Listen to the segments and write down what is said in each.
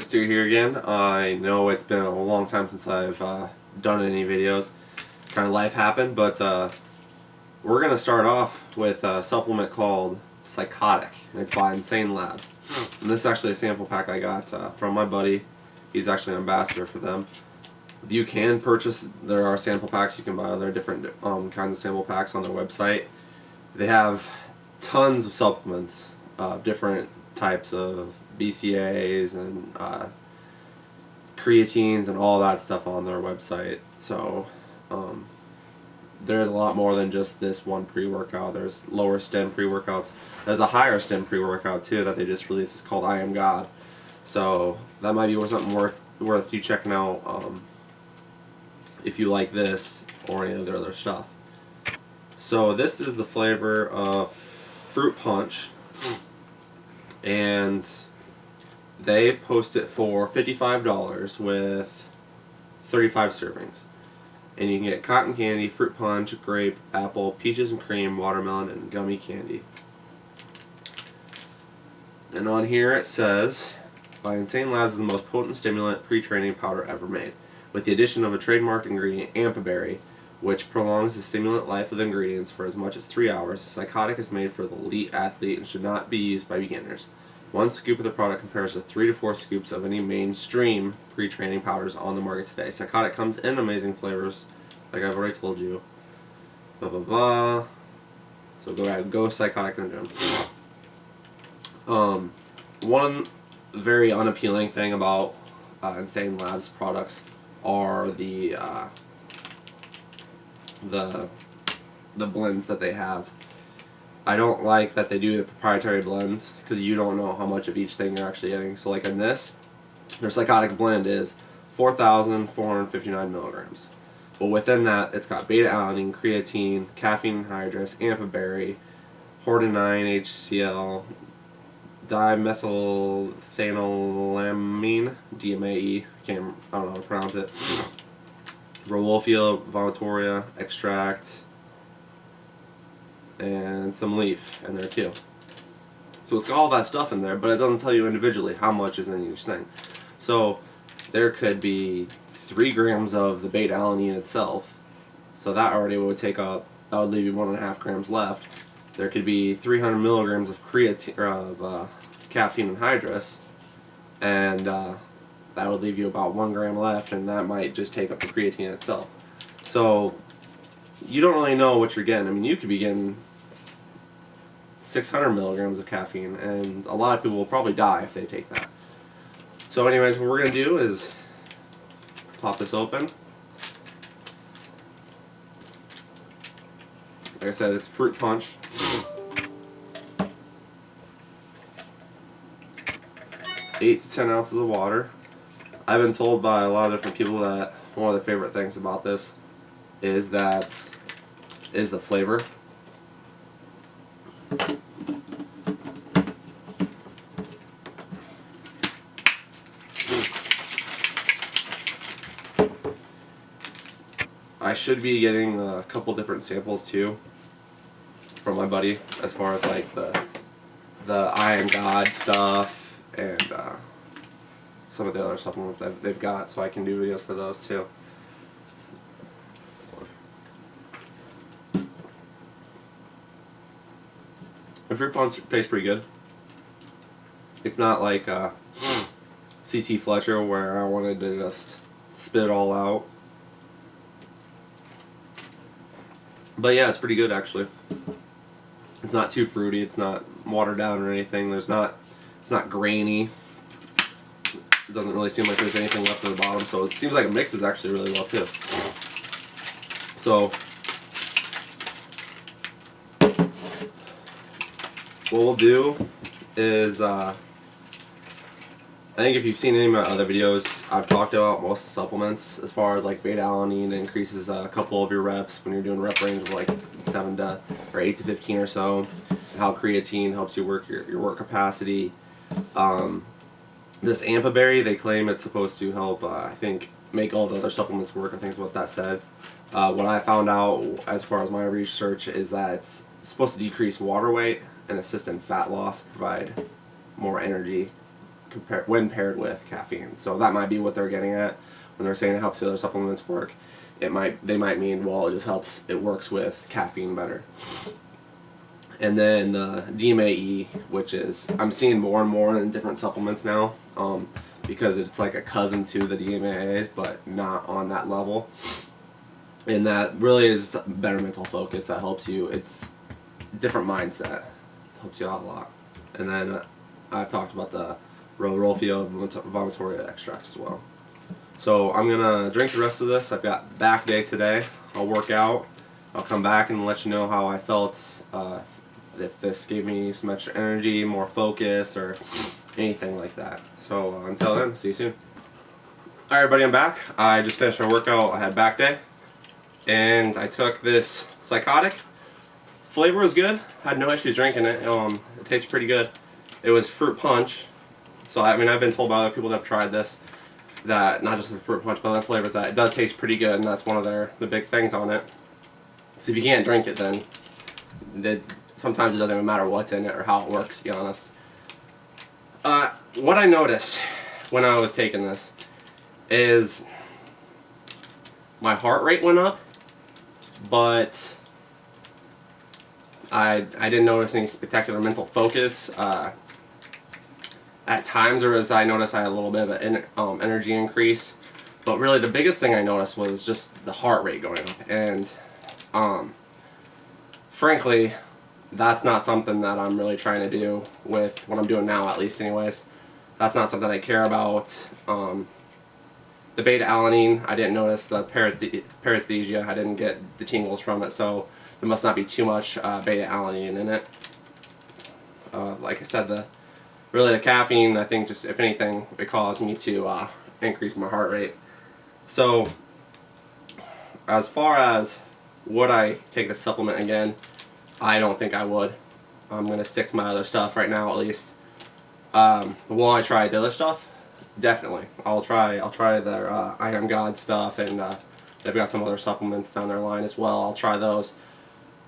Stu here again. I know it's been a long time since I've done any videos. Kind of life happened, but we're going to start off with a supplement called Psychotic, and it's by Insane Labz. And this is actually a sample pack I got from my buddy. He's actually an ambassador for them. You can purchase, there are sample packs you can buy. There are different kinds of sample packs on their website. They have tons of supplements, different types of BCAAs and creatines and all that stuff on their website. So there's a lot more than just this one pre-workout. There's lower stem pre-workouts. There's a higher stem pre-workout too that they just released. It's called I Am God. So that might be something worth you checking out if you like this or any of their other stuff. So this is the flavor of Fruit Punch, and they post it for $55 with 35 servings. And you can get cotton candy, fruit punch, grape, apple, peaches and cream, watermelon, and gummy candy. And on here it says, by Insane Labz is the most potent stimulant pre-training powder ever made, with the addition of a trademarked ingredient, ampberry, which prolongs the stimulant life of the ingredients for as much as 3 hours. Psychotic is made for the elite athlete and should not be used by beginners. One scoop of the product compares to 3 to 4 scoops of any mainstream pre-training powders on the market today. Psychotic comes in amazing flavors, like I've already told you. Blah blah blah. So go ahead, go Psychotic in the gym. One very unappealing thing about Insane Labz products are the blends that they have. I don't like that they do the proprietary blends because you don't know how much of each thing you're actually getting. So like in this, their Psychotic blend is 4,459 milligrams. But within that, it's got beta-alanine, creatine, caffeine anhydrous, ampberry, hordenine, HCl, dimethylphenilamine, DMAE, I don't know how to pronounce it, Rolofia vomitoria extract, and some leaf in there too. So it's got all that stuff in there, but it doesn't tell you individually how much is in each thing. So there could be 3 grams of the beta-alanine itself, so that already would take up, that would leave you 1.5 grams left. There could be 300 milligrams of creatine, of caffeine anhydrous, and that would leave you about 1 gram left, and that might just take up the creatine itself. So you don't really know what you're getting. I mean, you could be getting 600 milligrams of caffeine, and a lot of people will probably die if they take that. So anyways, what we're going to do is pop this open. Like I said, it's Fruit Punch. Eight to 10 ounces of water. I've been told by a lot of different people that one of their favorite things about this is the flavor. I should be getting a couple different samples too from my buddy, as far as like the I Am God stuff and some of the other supplements that they've got, so I can do videos for those too. The Fruit Punch tastes pretty good. It's not like CT Fletcher where I wanted to just spit it all out. But yeah, it's pretty good actually. It's not too fruity, it's not watered down or anything. It's not grainy. It doesn't really seem like there's anything left at the bottom, so it seems like it mixes actually really well too. So what we'll do is, I think if you've seen any of my other videos, I've talked about most of the supplements as far as like beta-alanine increases a couple of your reps when you're doing rep range of like 8 to 15 or so, and how creatine helps you work your work capacity. This ampberry, they claim it's supposed to help, I think, make all the other supplements work. I think is what that said. What I found out as far as my research is that it's supposed to decrease water weight and assist in fat loss, provide more energy when paired with caffeine. So that might be what they're getting at when they're saying it helps the other supplements work. They might mean, well, it just helps, it works with caffeine better. And then DMAE, which is, I'm seeing more and more in different supplements now, because it's like a cousin to the DMAAs, but not on that level. And that really is better mental focus. That helps you. It's different mindset. Helps you out a lot. And then I've talked about the Rolfio vomitoria extract as well. So I'm gonna drink the rest of this. I've got back day today. I'll work out. I'll come back and let you know how I felt. If this gave me some extra energy, more focus, or anything like that. So until then, see you soon. Alright everybody, I'm back. I just finished my workout. I had back day. And I took this Psychotic. Flavor was good. I had no issues drinking it. It tastes pretty good. It was fruit punch. So I mean, I've been told by other people that have tried this that not just the fruit punch but other flavors that it does taste pretty good, and that's one of the big things on it. So if you can't drink it, then sometimes it doesn't even matter what's in it or how it works, to be honest. What I noticed when I was taking this is my heart rate went up, but I didn't notice any spectacular mental focus. At times, I noticed I had a little bit of an energy increase, but really the biggest thing I noticed was just the heart rate going up. And frankly, that's not something that I'm really trying to do with what I'm doing now, at least anyways. That's not something I care about. The beta-alanine, I didn't notice the paresthesia. I didn't get the tingles from it, so there must not be too much beta-alanine in it. Like I said, really the caffeine, I think, just if anything, it caused me to increase my heart rate. So as far as would I take the supplement again, I don't think I would. I'm going to stick to my other stuff right now, at least. Will I try the other stuff? Definitely. I'll try their I Am God stuff, and they've got some other supplements down their line as well. I'll try those.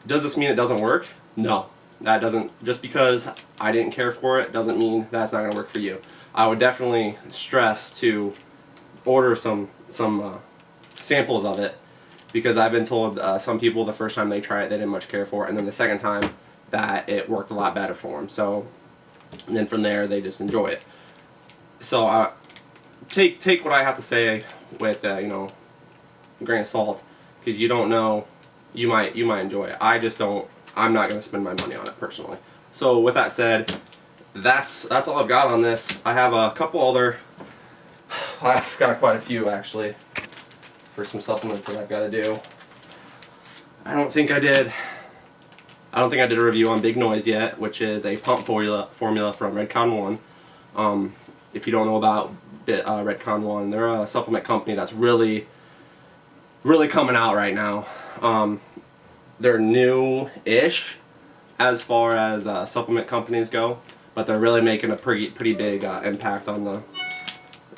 Does this mean it doesn't work? No. That doesn't, just because I didn't care for it doesn't mean that's not going to work for you. I would definitely stress to order some samples of it, because I've been told some people the first time they try it they didn't much care for it, and then the second time that it worked a lot better for them. So, and then from there they just enjoy it. So take what I have to say with you know, a grain of salt, because you don't know, you might enjoy it. I just don't. I'm not going to spend my money on it personally. So with that said, that's all I've got on this. I have a couple other. I've got quite a few actually for some supplements that I've got to do. I don't think I did a review on Big Noise yet, which is a pump formula from Redcon 1. If you don't know about Redcon 1, they're a supplement company that's really coming out right now. They're new-ish as far as supplement companies go, but they're really making a pretty big impact on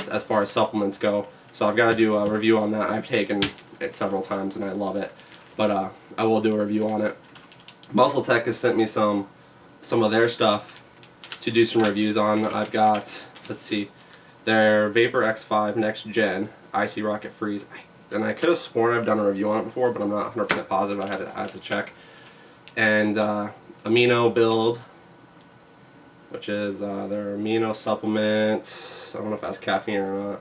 as far as supplements go. So I've got to do a review on that. I've taken it several times and I love it, but I will do a review on it. Muscle Tech has sent me some of their stuff to do some reviews on. I've got, let's see, their Vapor X5 Next Gen Icy Rocket Freeze. And I could have sworn I've done a review on it before, but I'm not 100% positive. I had to check. And Amino Build, which is their amino supplement. I don't know if that's caffeine or not.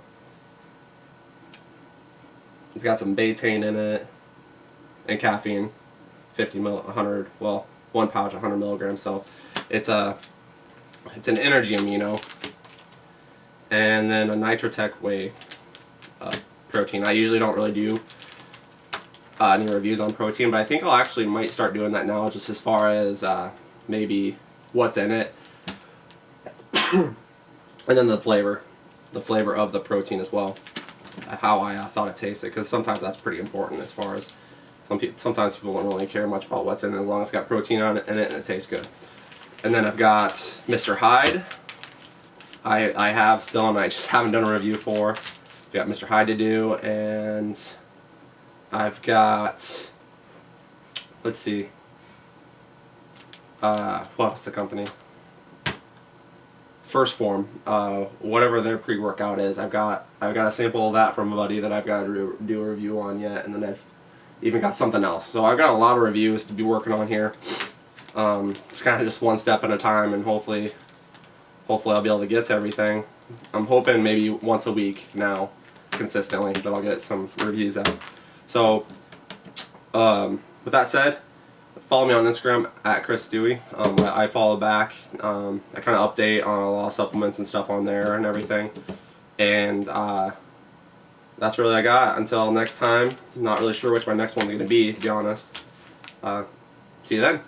It's got some betaine in it and caffeine, 100, well, one pouch, 100 milligrams. So it's an energy amino. And then a Nitrotech whey protein. I usually don't really do any reviews on protein, but I think I might start doing that now, just as far as maybe what's in it, and then the flavor of the protein as well, how I thought it tasted, because sometimes that's pretty important. As far as sometimes people don't really care much about what's in it, as long as it's got protein in it and it tastes good. And then I've got Mr. Hyde. I have still, and I just haven't done a review for. I've got Mr. Hyde to do, and I've got, let's see, what's the company? first form, whatever their pre-workout is. I've got a sample of that from a buddy that I've got to do a review on yet, and then I've even got something else. So I've got a lot of reviews to be working on here. It's kind of just one step at a time, and hopefully I'll be able to get to everything. I'm hoping maybe once a week now, consistently, that I'll get some reviews out. So, with that said, follow me on Instagram at Chris Dewey. I follow back. I kind of update on a lot of supplements and stuff on there and everything. And that's really all I got. Until next time, not really sure which my next one's going to be honest. See you then.